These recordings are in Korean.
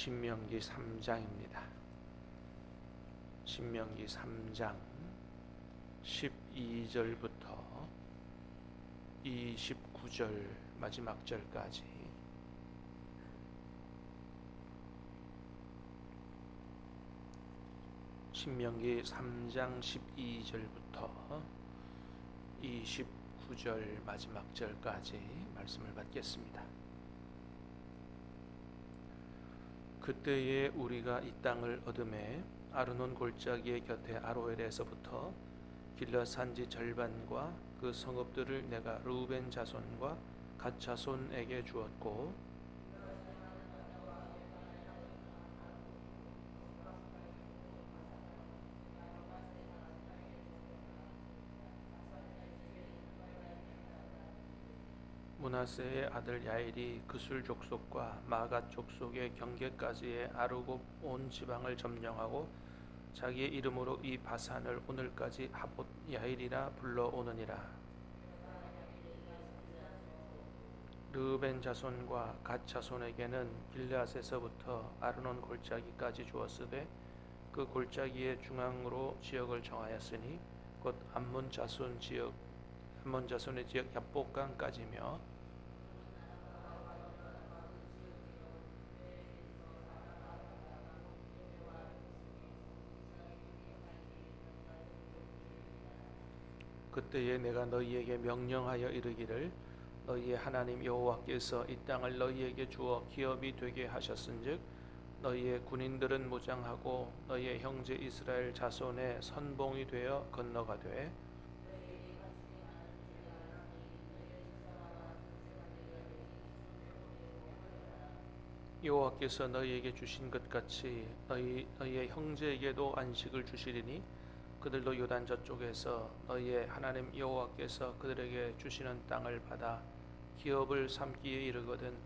신명기 3장입니다. 신명기 3장 12절부터 29절 마지막 절까지 신명기 3장 12절부터 29절 마지막 절까지 말씀을 받겠습니다. 그때에 우리가 이 땅을 얻음에 아르논 골짜기의 곁에 아로엘에서부터 길앗 산지 절반과 그 성읍들을 내가 르우벤 자손과 갓 자손에게 주었고 므낫세의 아들 야일이 그술 족속과 마갓 족속의 경계까지의 아르곱 온 지방을 점령하고 자기의 이름으로 이 바산을 오늘까지 하봇 야일이라 불러오느니라. 르우벤 자손과 갓 자손에게는 길앗에서부터 아르논 골짜기까지 주었으되 그 골짜기의 중앙으로 지역을 정하였으니 곧 암몬 자손의 지역 야복강까지며 그때에 내가 너희에게 명령하여 이르기를 너희의 하나님 여호와께서 이 땅을 너희에게 주어 기업이 되게 하셨은즉 너희의 군인들은 무장하고 너희의 형제 이스라엘 자손의 선봉이 되어 건너가되 여호와께서 너희에게 주신 것 같이 너희의 형제에게도 안식을 주시리니 그들도 요단 저쪽에서 너희의 하나님 여호와께서 그들에게 주시는 땅을 받아 기업을 삼기에 이르거든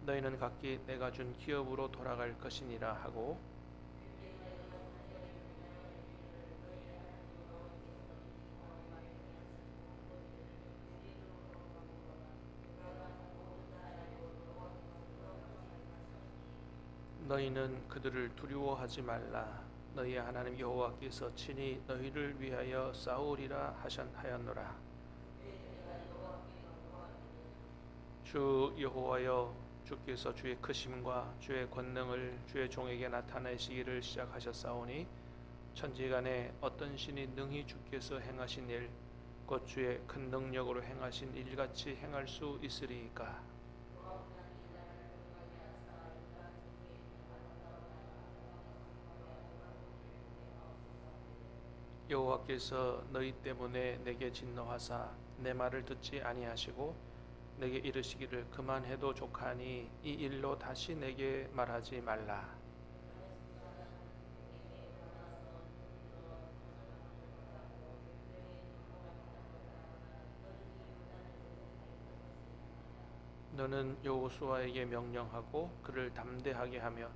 너희는 각기 내가 준 기업으로 돌아갈 것이니라 하고 너희는 그들을 두려워하지 말라. 너희의 하나님 여호와께서 친히 너희를 위하여 싸우리라 하셨노라. 주 여호와여, 주께서 주의 크심과 주의 권능을 주의 종에게 나타내시기를 시작하셨사오니 천지간에 어떤 신이 능히 주께서 행하신 일, 곧 주의 큰 능력으로 행하신 일같이 행할 수 있으리이까. 여호와께서 너희 때문에 내게 진노하사 내 말을 듣지 아니하시고 내게 이르시기를 그만해도 족하니 이 일로 다시 내게 말하지 말라. 너는 여호수아에게 명령하고 그를 담대하게 하며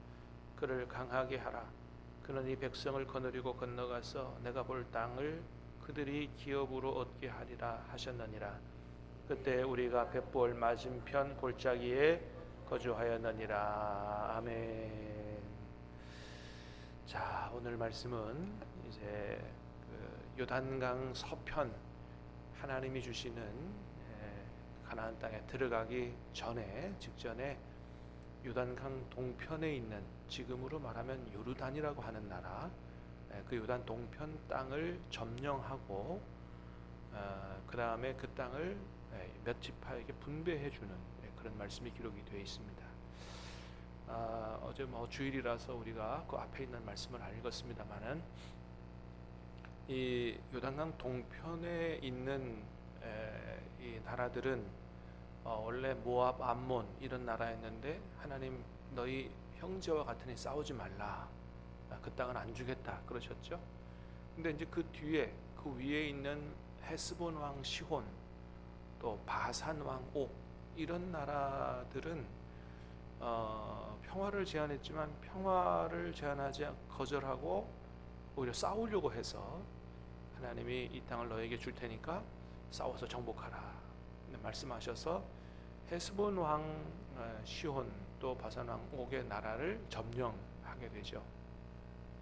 그를 강하게 하라. 그는 이 백성을 거느리고 건너가서 내가 볼 땅을 그들이 기업으로 얻게 하리라 하셨느니라. 그때 우리가 벳볼 맞은편 골짜기에 거주하였느니라. 아멘. 자, 오늘 말씀은 이제 그 요단강 서편 하나님이 주시는 가나안 땅에 들어가기 전에 직전에 요단강 동편에 있는 지금으로 말하면 요르단이라고 하는 나라, 그 요단 동편 땅을 점령하고 그 다음에 그 땅을 몇 지파에게 분배해 주는 그런 말씀이 기록이 되어 있습니다. 어제 주일이라서 우리가 그 앞에 있는 말씀을 안 읽었습니다만은 이 요단강 동편에 있는 이 나라들은 원래 모압, 암몬 이런 나라였는데 하나님 너희 형제와 같으니 싸우지 말라. 그 땅은 안 주겠다 그러셨죠. 근데 이제 그 뒤에 그 위에 있는 헤스본 왕 시혼 또 바산 왕 옥 이런 나라들은 평화를 제안했지만 평화를 제안하지 거절하고 오히려 싸우려고 해서 하나님이 이 땅을 너에게 줄 테니까 싸워서 정복하라 말씀하셔서 헤스본 왕 시혼 또 바산 왕 옥의 나라를 점령하게 되죠.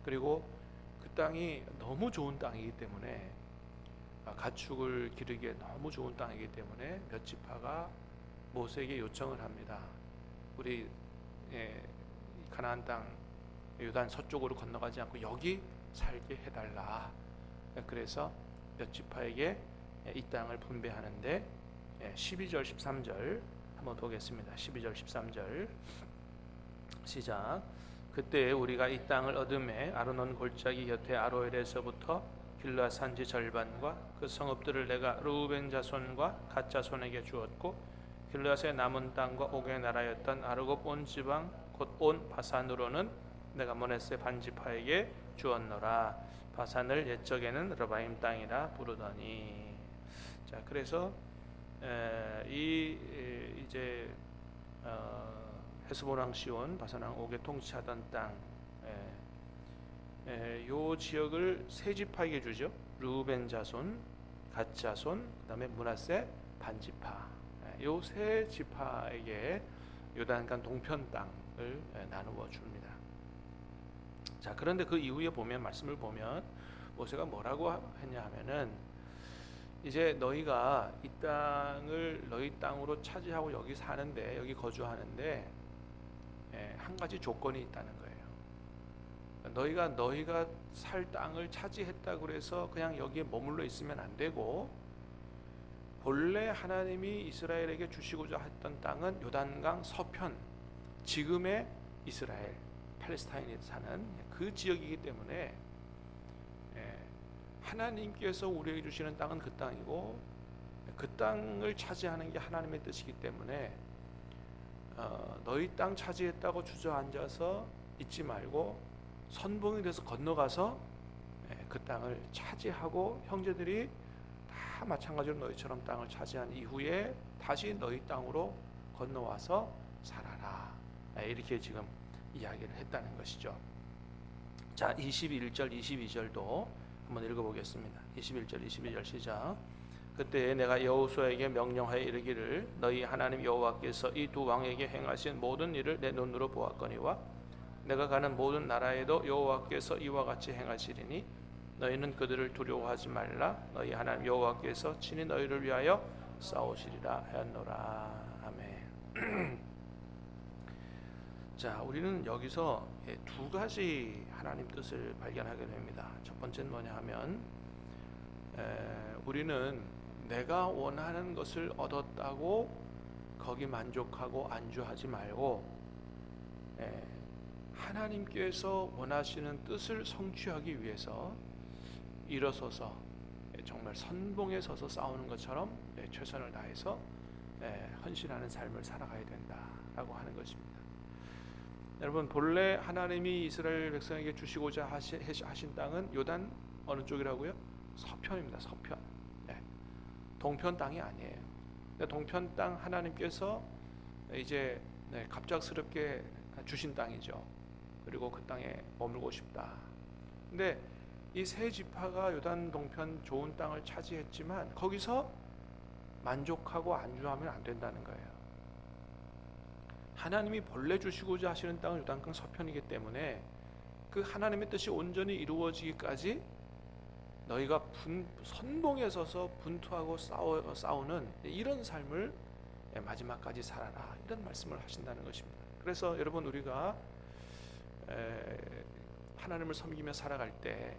그리고 그 땅이 너무 좋은 땅이기 때문에 가축을 기르기에 너무 좋은 땅이기 때문에 몇 지파가 모세에게 요청을 합니다. 우리 가나안 땅 요단 서쪽으로 건너가지 않고 여기 살게 해달라. 그래서 몇 지파에게 이 땅을 분배하는데 12절 13절 한번 보겠습니다. 12절 13절 시작. 그때 우리가 이 땅을 얻음에 아르논 골짜기 곁에 아로엘에서부터 길르앗 산지 절반과 그 성읍들을 내가 르우벤 자손과 갓 자손에게 주었고 길르앗의 남은 땅과 옥의 나라였던 아르곱 온 지방 곧 온 바산으로는 내가 므낫세 반지파에게 주었노라. 바산을 옛적에는 르바임 땅이라 부르더니. 자, 그래서 이제 헤스본 왕 시온 바산 왕 옥에 통치하던 땅, 요 지역을 세 지파에게 주죠. 르우벤 자손, 갓 자손, 그다음에 므낫세 반지파. 요 세 지파에게 요단강 동편 땅을 나누어 줍니다. 자, 그런데 그 이후에 보면 말씀을 보면 모세가 뭐라고 했냐 하면은 이제 너희가 이 땅을 너희 땅으로 차지하고 여기 사는데 여기 거주하는데 한 가지 조건이 있다는 거예요. 너희가 살 땅을 차지했다고 해서 그냥 여기에 머물러 있으면 안 되고 본래 하나님이 이스라엘에게 주시고자 했던 땅은 요단강 서편, 지금의 이스라엘 팔레스타인에 사는 그 지역이기 때문에 하나님께서 우리에게 주시는 땅은 그 땅이고 그 땅을 차지하는 게 하나님의 뜻이기 때문에 너희 땅 차지했다고 주저앉아서 있지 말고 선봉이 돼서 건너가서 그 땅을 차지하고 형제들이 다 마찬가지로 너희처럼 땅을 차지한 이후에 다시 너희 땅으로 건너와서 살아라. 이렇게 지금 이야기를 했다는 것이죠. 자, 21절 22절도 한번 읽어보겠습니다. 21절 22절 시작. 그때 내가 여호수아에게 명령하여 이르기를 너희 하나님 여호와께서 이 두 왕에게 행하신 모든 일을 내 눈으로 보았거니와 내가 가는 모든 나라에도 여호와께서 이와 같이 행하시리니 너희는 그들을 두려워하지 말라. 너희 하나님 여호와께서 친히 너희를 위하여 싸우시리라 하였노라. 아멘. 자, 우리는 여기서 두 가지 하나님 뜻을 발견하게 됩니다. 첫 번째는 뭐냐 하면 우리는 내가 원하는 것을 얻었다고 거기 만족하고 안주하지 말고 하나님께서 원하시는 뜻을 성취하기 위해서 일어서서 정말 선봉에 서서 싸우는 것처럼 최선을 다해서 헌신하는 삶을 살아가야 된다라고 하는 것입니다. 여러분, 본래 하나님이 이스라엘 백성에게 주시고자 하신 땅은 요단 어느 쪽이라고요? 서편입니다. 서편. 동편 땅이 아니에요. 동편 땅 하나님께서 이제 갑작스럽게 주신 땅이죠. 그리고 그 땅에 머물고 싶다. 근데 이 세 지파가 요단 동편 좋은 땅을 차지했지만 거기서 만족하고 안주하면 안 된다는 거예요. 하나님이 본래 주시고자 하시는 땅은 요단강 서편이기 때문에 그 하나님의 뜻이 온전히 이루어지기까지 너희가 선봉에 서서 분투하고 싸우는 이런 삶을 마지막까지 살아라, 이런 말씀을 하신다는 것입니다. 그래서 여러분, 우리가 하나님을 섬기며 살아갈 때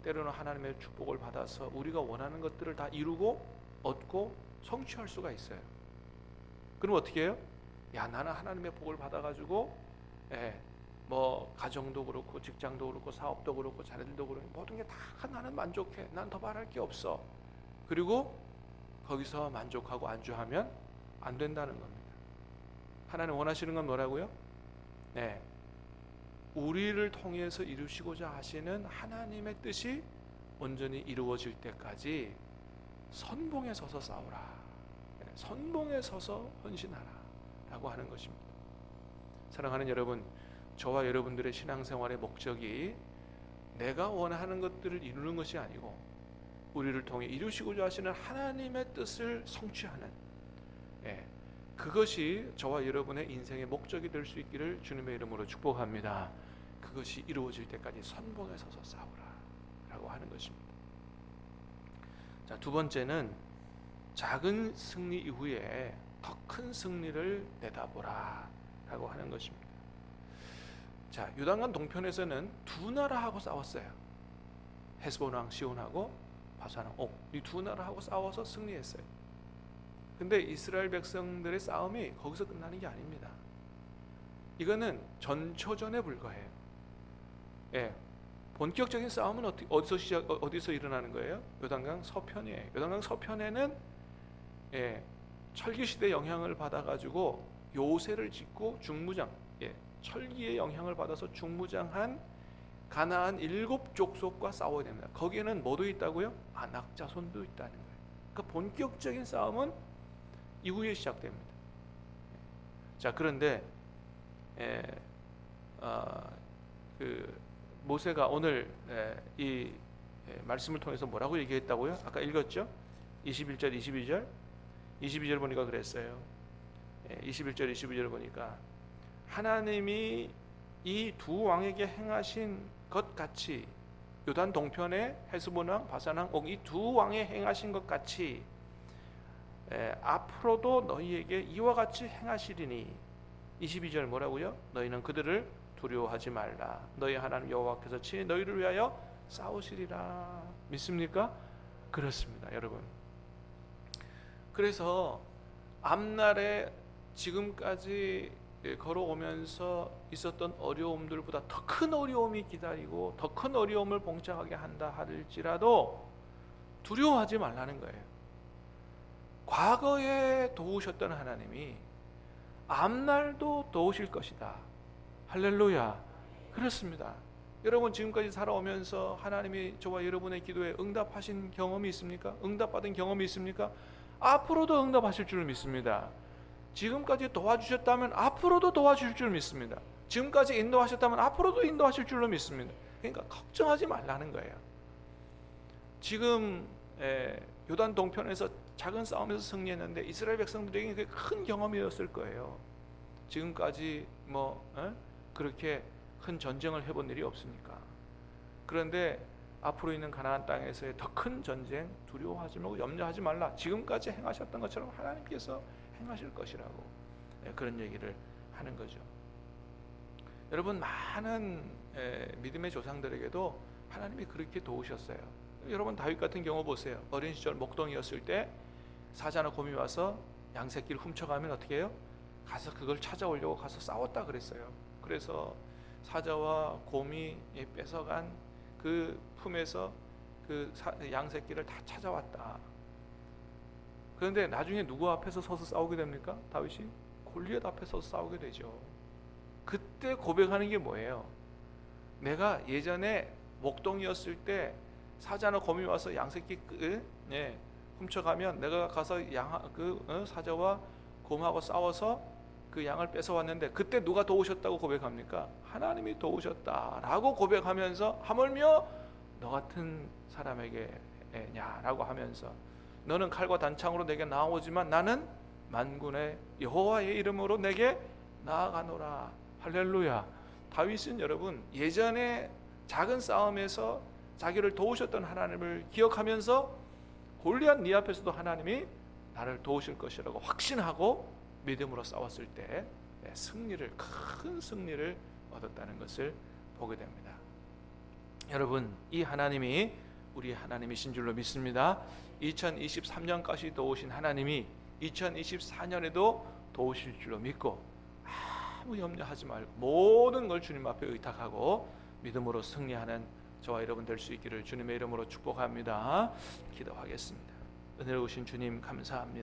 때로는 하나님의 축복을 받아서 우리가 원하는 것들을 다 이루고 얻고 성취할 수가 있어요. 그럼 어떻게 해요? 야, 나는 하나님의 복을 받아가지고 뭐 가정도 그렇고 직장도 그렇고 사업도 그렇고 자녀들도 그렇고 모든 게 다 나는 만족해. 난 더 바랄 게 없어. 그리고 거기서 만족하고 안주하면 안 된다는 겁니다. 하나님 원하시는 건 뭐라고요? 우리를 통해서 이루시고자 하시는 하나님의 뜻이 온전히 이루어질 때까지 선봉에 서서 싸우라. 선봉에 서서 헌신하라 라고 하는 것입니다. 사랑하는 여러분, 저와 여러분들의 신앙생활의 목적이 내가 원하는 것들을 이루는 것이 아니고 우리를 통해 이루시고자 하시는 하나님의 뜻을 성취하는 그것이 저와 여러분의 인생의 목적이 될 수 있기를 주님의 이름으로 축복합니다. 그것이 이루어질 때까지 선봉에 서서 싸우라 라고 하는 것입니다. 자, 두 번째는 작은 승리 이후에 더 큰 승리를 내다보라 라고 하는 것입니다. 자, 요단강 동편에서는 두 나라하고 싸웠어요. 헤스본 왕 시온하고 바산 왕 옥, 이 두 나라하고 싸워서 승리했어요. 근데 이스라엘 백성들의 싸움이 거기서 끝나는 게 아닙니다. 이거는 전초전에 불과해요. 예, 본격적인 싸움은 어디서 일어나는 거예요? 요단강 서편이에요. 요단강 서편에는 철기 시대 영향을 받아가지고 요새를 짓고 중무장, 철기의 영향을 받아서 중무장한 가나안 7족속과 싸워야 됩니다. 거기에는 뭐도 있다고요? 아낙 자손도 있다는 거예요. 그러니까 본격적인 싸움은 이후에 시작됩니다. 자, 그런데 모세가 오늘 이 말씀을 통해서 뭐라고 얘기했다고요? 아까 읽었죠? 21절 22절 보니까 그랬어요. 21절 22절 보니까 하나님이 이 두 왕에게 행하신 것 같이, 요단 동편에 헤스본 왕, 바산 왕, 옥, 이 두 왕에 행하신 것 같이 앞으로도 너희에게 이와 같이 행하시리니. 22절 뭐라고요? 너희는 그들을 두려워하지 말라. 너희 하나님 여호와께서 친히 너희를 위하여 싸우시리라. 믿습니까? 그렇습니다, 여러분. 그래서 앞날에 지금까지 걸어오면서 있었던 어려움들보다 더 큰 어려움이 기다리고 더 큰 어려움을 봉착하게 한다 할지라도 두려워하지 말라는 거예요. 과거에 도우셨던 하나님이 앞날도 도우실 것이다. 할렐루야. 그렇습니다. 여러분, 지금까지 살아오면서 하나님이 저와 여러분의 기도에 응답하신 경험이 있습니까? 응답받은 경험이 있습니까? 앞으로도 응답하실 줄 믿습니다. 지금까지 도와주셨다면 앞으로도 도와주실 줄 믿습니다. 지금까지 인도하셨다면 앞으로도 인도하실 줄로 믿습니다. 그러니까 걱정하지 말라는 거예요. 지금 요단 동편에서 작은 싸움에서 승리했는데 이스라엘 백성들에게 그게 큰 경험이었을 거예요. 지금까지 그렇게 큰 전쟁을 해본 일이 없으니까. 그런데 앞으로 있는 가나안 땅에서의 더 큰 전쟁 두려워하지 말고 염려하지 말라. 지금까지 행하셨던 것처럼 하나님께서 행하실 것이라고 그런 얘기를 하는 거죠. 여러분, 많은 믿음의 조상들에게도 하나님이 그렇게 도우셨어요. 여러분, 다윗 같은 경우 보세요. 어린 시절 목동이었을 때 사자나 곰이 와서 양새끼를 훔쳐가면 어떻게 해요? 가서 그걸 찾아오려고 가서 싸웠다 그랬어요. 그래서 사자와 곰이 뺏어간 그 품에서 그 양새끼를 다 찾아왔다. 그런데 나중에 누구 앞에서 서서 싸우게 됩니까? 다윗이 골리앗 앞에 서서 싸우게 되죠. 그때 고백하는 게 뭐예요? 내가 예전에 목동이었을 때 사자나 곰이 와서 양새끼 훔쳐가면 내가 가서 사자와 곰하고 싸워서 그 양을 뺏어왔는데 그때 누가 도우셨다고 고백합니까? 하나님이 도우셨다라고 고백하면서 하물며 너 같은 사람에게냐라고 하면서 너는 칼과 단창으로 내게 나오지만 나는 만군의 여호와의 이름으로 내게 나아가노라. 할렐루야. 다윗은 여러분 예전에 작은 싸움에서 자기를 도우셨던 하나님을 기억하면서 골리앗 네 앞에서도 하나님이 나를 도우실 것이라고 확신하고 믿음으로 싸웠을 때 큰 승리를 얻었다는 것을 보게 됩니다. 여러분, 이 하나님이 우리 하나님이신 줄로 믿습니다. 2023년까지 도우신 하나님이 2024년에도 도우실 줄로 믿고 아무 염려하지 말고 모든 걸 주님 앞에 의탁하고 믿음으로 승리하는 저와 여러분 될 수 있기를 주님의 이름으로 축복합니다. 기도하겠습니다. 은혜로우신 주님 감사합니다.